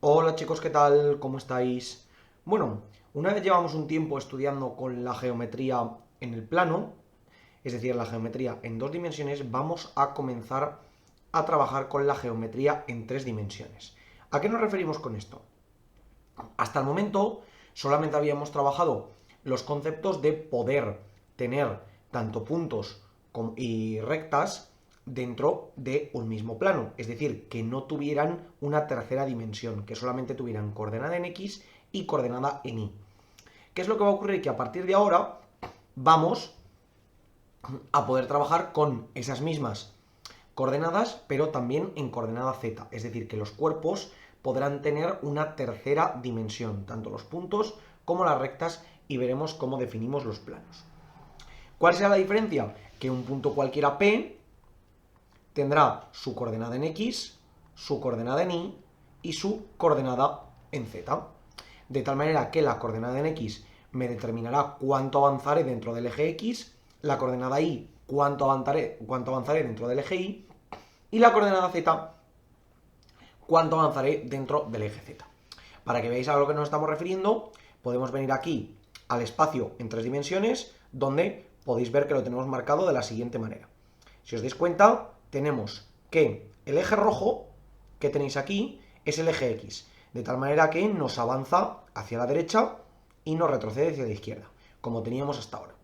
Hola chicos, ¿qué tal? ¿Cómo estáis? Bueno, una vez llevamos un tiempo estudiando con la geometría en el plano, es decir, la geometría en dos dimensiones, vamos a comenzar a trabajar con la geometría en tres dimensiones. ¿A qué nos referimos con esto? Hasta el momento solamente habíamos trabajado los conceptos de poder tener tanto puntos y rectas dentro de un mismo plano, es decir, que no tuvieran una tercera dimensión, que solamente tuvieran coordenada en X y coordenada en Y. ¿Qué es lo que va a ocurrir? Que a partir de ahora vamos a poder trabajar con esas mismas coordenadas, pero también en coordenada Z, es decir, que los cuerpos podrán tener una tercera dimensión, tanto los puntos como las rectas, y veremos cómo definimos los planos. ¿Cuál será la diferencia? Que un punto cualquiera P tendrá su coordenada en X, su coordenada en Y y su coordenada en Z. De tal manera que la coordenada en X me determinará cuánto avanzaré dentro del eje X, la coordenada Y cuánto avanzaré dentro del eje y la coordenada Z cuánto avanzaré dentro del eje Z. Para que veáis a lo que nos estamos refiriendo, podemos venir aquí al espacio en tres dimensiones, donde podéis ver que lo tenemos marcado de la siguiente manera. Si os dais cuenta, tenemos que el eje rojo que tenéis aquí es el eje X, de tal manera que nos avanza hacia la derecha y nos retrocede hacia la izquierda, como teníamos hasta ahora.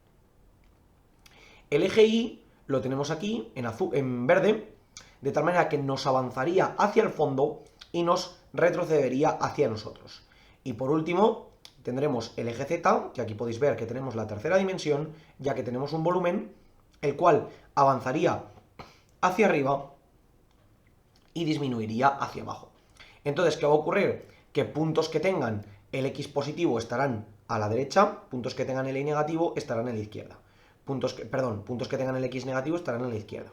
El eje Y lo tenemos aquí en verde, de tal manera que nos avanzaría hacia el fondo y nos retrocedería hacia nosotros. Y por último, tendremos el eje Z, que aquí podéis ver que tenemos la tercera dimensión, ya que tenemos un volumen, el cual avanzaría hacia arriba y disminuiría hacia abajo. Entonces, ¿qué va a ocurrir? Que puntos que tengan el X positivo estarán a la derecha, puntos que tengan el Y negativo estarán a la izquierda. Puntos que tengan el X negativo estarán a la izquierda.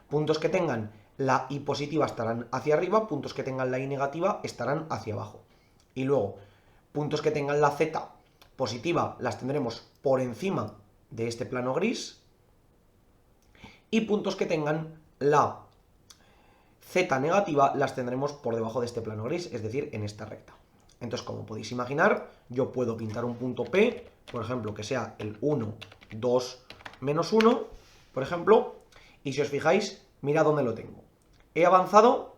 Puntos que tengan la Y positiva estarán hacia arriba, puntos que tengan la Y negativa estarán hacia abajo. Y luego, puntos que tengan la Z positiva las tendremos por encima de este plano gris, y puntos que tengan la Z negativa las tendremos por debajo de este plano gris, es decir, en esta recta. Entonces, como podéis imaginar, yo puedo pintar un punto P, por ejemplo, que sea el 1, 2, menos 1, por ejemplo, y si os fijáis, mirad dónde lo tengo. He avanzado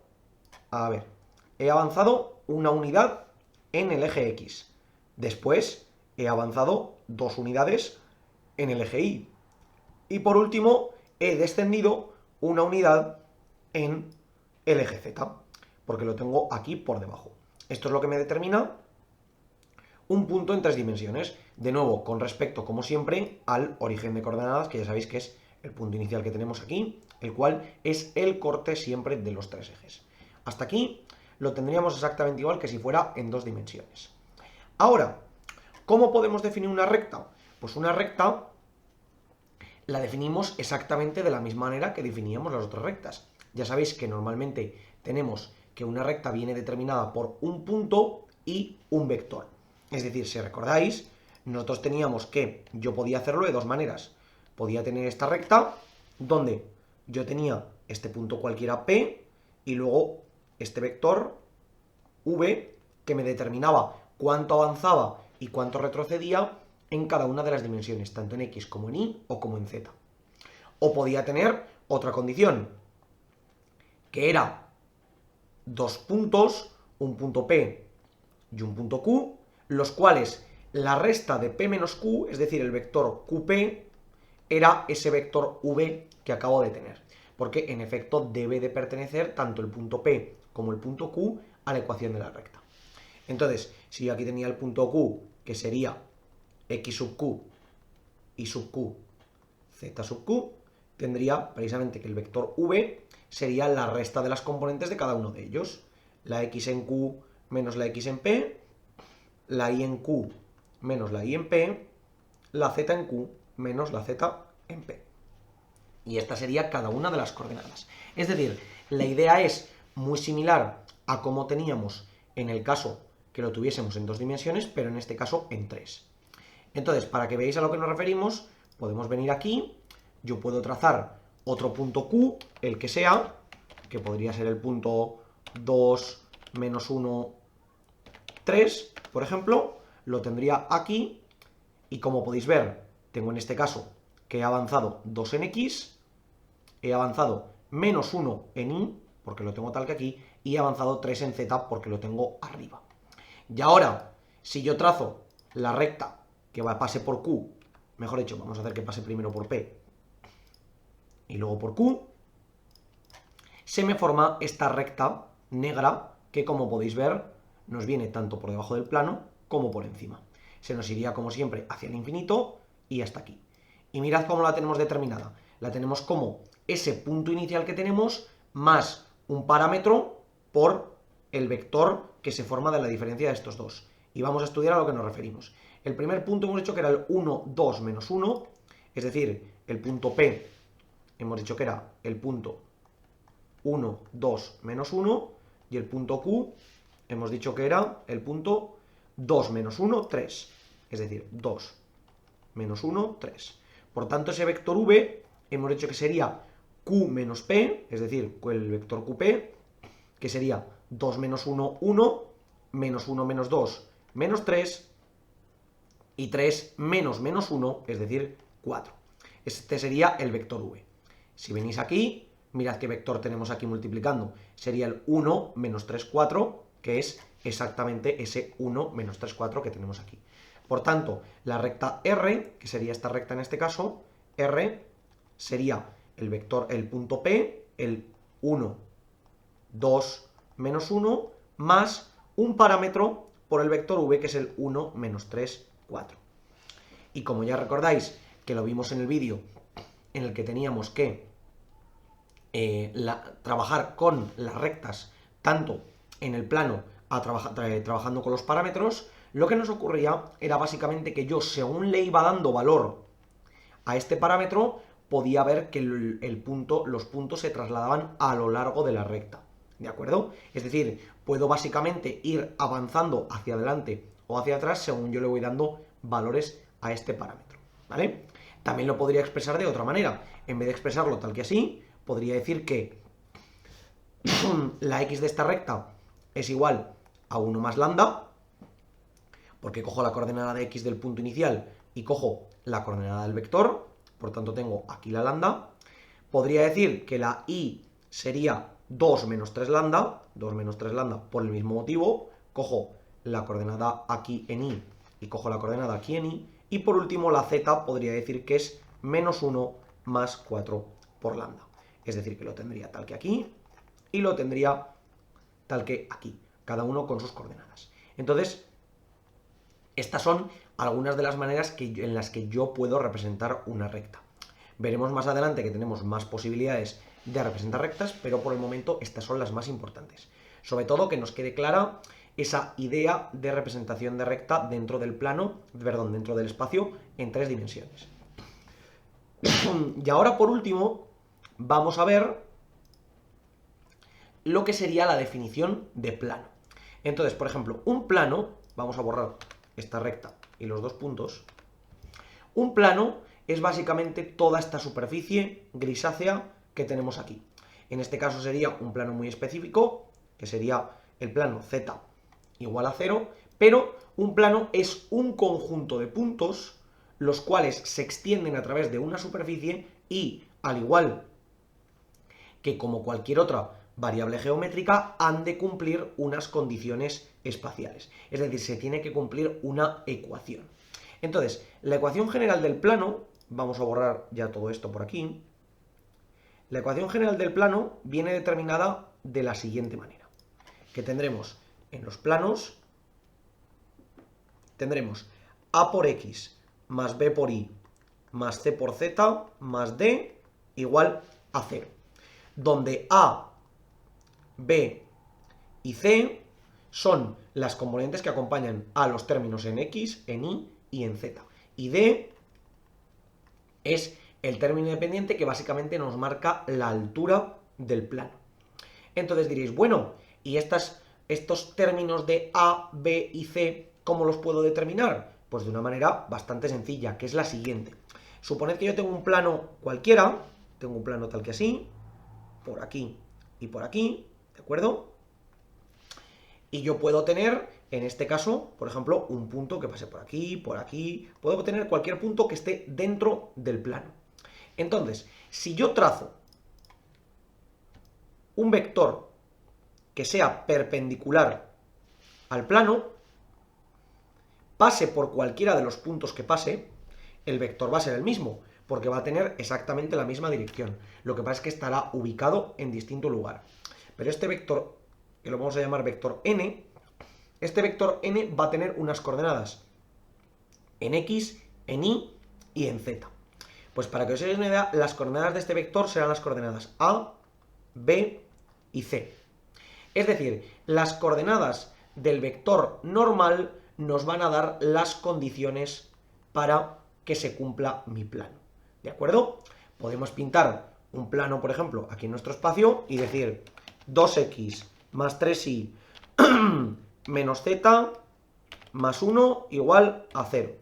una unidad en el eje X. Después he avanzado 2 unidades en el eje Y. Y por último, he descendido una unidad en el eje Z, porque lo tengo aquí por debajo. Esto es lo que me determina un punto en tres dimensiones. De nuevo, con respecto, como siempre, al origen de coordenadas, que ya sabéis que es el punto inicial que tenemos aquí, el cual es el corte siempre de los tres ejes. Hasta aquí lo tendríamos exactamente igual que si fuera en dos dimensiones. Ahora, ¿cómo podemos definir una recta? Pues una recta la definimos exactamente de la misma manera que definíamos las otras rectas. Ya sabéis que normalmente tenemos que una recta viene determinada por un punto y un vector. Es decir, si recordáis, nosotros teníamos que yo podía hacerlo de dos maneras. Podía tener esta recta donde yo tenía este punto cualquiera P y luego este vector V que me determinaba cuánto avanzaba y cuánto retrocedía en cada una de las dimensiones, tanto en X como en Y o como en Z. O podía tener otra condición, que era dos puntos, un punto P y un punto Q, los cuales la resta de P menos Q, es decir, el vector QP, era ese vector V que acabo de tener. Porque en efecto debe de pertenecer tanto el punto P como el punto Q a la ecuación de la recta. Entonces, si yo aquí tenía el punto Q, que sería X sub Q y sub Q, Z sub Q, tendría precisamente que el vector V sería la resta de las componentes de cada uno de ellos. La X en Q menos la X en P, la Y en Q menos la Y en P, la Z en Q menos la Z en P. Y esta sería cada una de las coordenadas. Es decir, la idea es muy similar a como teníamos en el caso que lo tuviésemos en dos dimensiones, pero en este caso en tres. Entonces, para que veáis a lo que nos referimos, podemos venir aquí, yo puedo trazar otro punto Q, el que sea, que podría ser el punto 2, menos 1, 3, por ejemplo, lo tendría aquí, y como podéis ver, tengo en este caso que he avanzado 2 en X, he avanzado menos 1 en Y, porque lo tengo tal que aquí, y he avanzado 3 en Z porque lo tengo arriba. Y ahora, si yo trazo la recta que pase por Q, mejor dicho, vamos a hacer que pase primero por P y luego por Q, se me forma esta recta negra que, como podéis ver, nos viene tanto por debajo del plano como por encima. Se nos iría, como siempre, hacia el infinito y hasta aquí. Y mirad cómo la tenemos determinada. La tenemos como ese punto inicial que tenemos más un parámetro por el vector que se forma de la diferencia de estos dos. Y vamos a estudiar a lo que nos referimos. El primer punto hemos dicho que era el 1, 2, menos 1, es decir, el punto P hemos dicho que era el punto 1, 2, menos 1, y el punto Q hemos dicho que era el punto 2, menos 1, 3, es decir, 2, menos 1, 3. Por tanto, ese vector V hemos dicho que sería Q menos P, es decir, el vector QP, que sería 2 menos 1, 1, menos 1 menos 2, menos 3, y 3 menos menos 1, es decir, 4. Este sería el vector V. Si venís aquí, mirad qué vector tenemos aquí multiplicando. Sería el 1 menos 3, 4, que es exactamente ese 1 menos 3, 4 que tenemos aquí. Por tanto, la recta R, que sería esta recta en este caso, R sería el vector, el punto P, el 1, 2, menos 1, más un parámetro por el vector V, que es el 1, menos 3, 4. Y como ya recordáis que lo vimos en el vídeo en el que teníamos que trabajar con las rectas, tanto en el plano trabajando con los parámetros, lo que nos ocurría era básicamente que yo, según le iba dando valor a este parámetro, podía ver que los puntos se trasladaban a lo largo de la recta, ¿de acuerdo? Es decir, puedo básicamente ir avanzando hacia adelante o hacia atrás según yo le voy dando valores a este parámetro, ¿vale? También lo podría expresar de otra manera. En vez de expresarlo tal que así, podría decir que la x de esta recta es igual a 1 más lambda, porque cojo la coordenada de x del punto inicial y cojo la coordenada del vector, por tanto tengo aquí la lambda. Podría decir que la y sería 2 menos 3 lambda, 2 menos 3 lambda por el mismo motivo, cojo la coordenada aquí en y y cojo la coordenada aquí en y, y por último la z podría decir que es menos 1 más 4 por lambda. Es decir, que lo tendría tal que aquí y lo tendría tal que aquí, cada uno con sus coordenadas. Entonces, estas son algunas de las maneras en las que yo puedo representar una recta. Veremos más adelante que tenemos más posibilidades de representar rectas, pero por el momento estas son las más importantes. Sobre todo que nos quede clara esa idea de representación de recta dentro del plano, perdón, dentro del espacio en 3 dimensiones. Y ahora, por último, vamos a ver lo que sería la definición de plano. Entonces, por ejemplo, un plano, vamos a borrar esta recta y los dos puntos. Un plano es básicamente toda esta superficie grisácea que tenemos aquí. En este caso sería un plano muy específico, que sería el plano z igual a 0, pero un plano es un conjunto de puntos los cuales se extienden a través de una superficie y, al igual que como cualquier otra variable geométrica, han de cumplir unas condiciones espaciales. Es decir, se tiene que cumplir una ecuación. Entonces, la ecuación general del plano, vamos a borrar ya todo esto por aquí, la ecuación general del plano viene determinada de la siguiente manera, que tendremos en los planos, tendremos a por x más b por y más c por z más d igual a 0, donde a, b y c son las componentes que acompañan a los términos en x, en y y en z. Y d es el término independiente que básicamente nos marca la altura del plano. Entonces diréis, bueno, ¿y estos términos de a, b y c cómo los puedo determinar? Pues de una manera bastante sencilla, que es la siguiente. Suponed que yo tengo un plano cualquiera, tengo un plano tal que así, por aquí y por aquí, ¿de acuerdo? Y yo puedo tener, en este caso, por ejemplo, un punto que pase por aquí, puedo tener cualquier punto que esté dentro del plano. Entonces, si yo trazo un vector que sea perpendicular al plano, pase por cualquiera de los puntos que pase, el vector va a ser el mismo, porque va a tener exactamente la misma dirección. Lo que pasa es que estará ubicado en distinto lugar. Pero este vector, que lo vamos a llamar vector n, este vector n va a tener unas coordenadas en x, en y y en z. Pues para que os hagáis una idea, las coordenadas de este vector serán las coordenadas a, b y c. Es decir, las coordenadas del vector normal nos van a dar las condiciones para que se cumpla mi plano. ¿De acuerdo? Podemos pintar un plano, por ejemplo, aquí en nuestro espacio y decir 2x más 3y menos z más 1 igual a 0.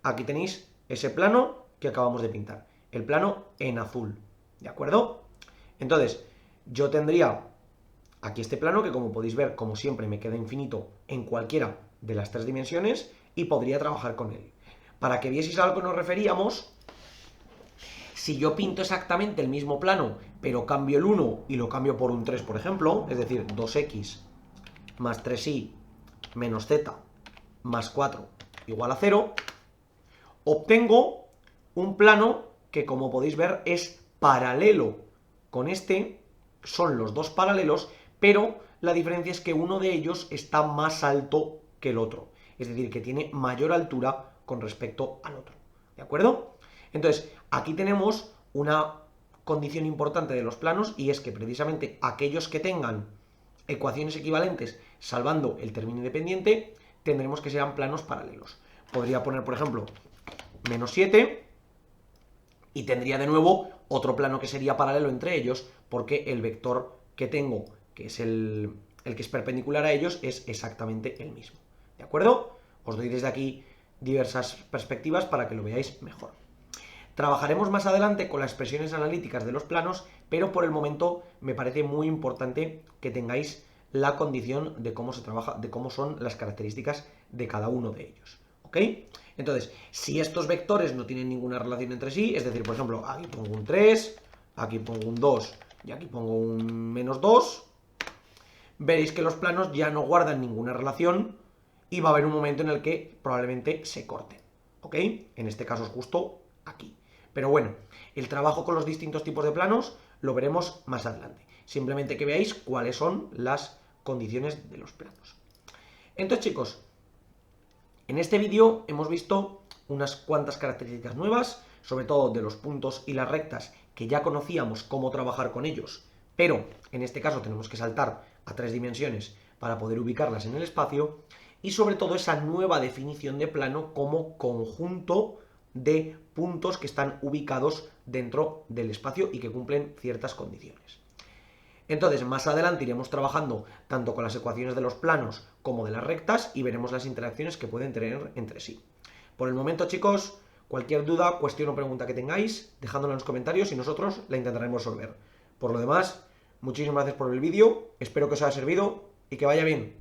Aquí tenéis ese plano que acabamos de pintar, el plano en azul. ¿De acuerdo? Entonces, yo tendría aquí este plano que, como podéis ver, como siempre, me queda infinito en cualquiera de las tres dimensiones y podría trabajar con él. Para que vieseis a lo que nos referíamos, si yo pinto exactamente el mismo plano, pero cambio el 1 y lo cambio por un 3, por ejemplo, es decir, 2x más 3y menos z más 4 igual a 0, obtengo un plano que, como podéis ver, es paralelo con este, son los dos paralelos, pero la diferencia es que uno de ellos está más alto que el otro, es decir, que tiene mayor altura con respecto al otro, ¿de acuerdo? Entonces, aquí tenemos una condición importante de los planos, y es que precisamente aquellos que tengan ecuaciones equivalentes salvando el término independiente, tendremos que sean planos paralelos. Podría poner, por ejemplo, menos 7, y tendría de nuevo otro plano que sería paralelo entre ellos, porque el vector que tengo, que es el que es perpendicular a ellos, es exactamente el mismo. ¿De acuerdo? Os doy desde aquí diversas perspectivas para que lo veáis mejor. Trabajaremos más adelante con las expresiones analíticas de los planos, pero por el momento me parece muy importante que tengáis la condición de cómo se trabaja, de cómo son las características de cada uno de ellos. ¿Ok? Entonces, si estos vectores no tienen ninguna relación entre sí, es decir, por ejemplo, aquí pongo un 3, aquí pongo un 2 y aquí pongo un menos 2, veréis que los planos ya no guardan ninguna relación y va a haber un momento en el que probablemente se corten. ¿Ok? En este caso es justo aquí. Pero bueno, el trabajo con los distintos tipos de planos lo veremos más adelante. Simplemente que veáis cuáles son las condiciones de los planos. Entonces, chicos, en este vídeo hemos visto unas cuantas características nuevas, sobre todo de los puntos y las rectas, que ya conocíamos cómo trabajar con ellos, pero en este caso tenemos que saltar a 3 dimensiones para poder ubicarlas en el espacio, y sobre todo esa nueva definición de plano como conjunto de puntos que están ubicados dentro del espacio y que cumplen ciertas condiciones. Entonces, más adelante iremos trabajando tanto con las ecuaciones de los planos como de las rectas y veremos las interacciones que pueden tener entre sí. Por el momento, chicos, cualquier duda, cuestión o pregunta que tengáis, dejádmela en los comentarios y nosotros la intentaremos resolver. Por lo demás, muchísimas gracias por el vídeo, espero que os haya servido y que vaya bien.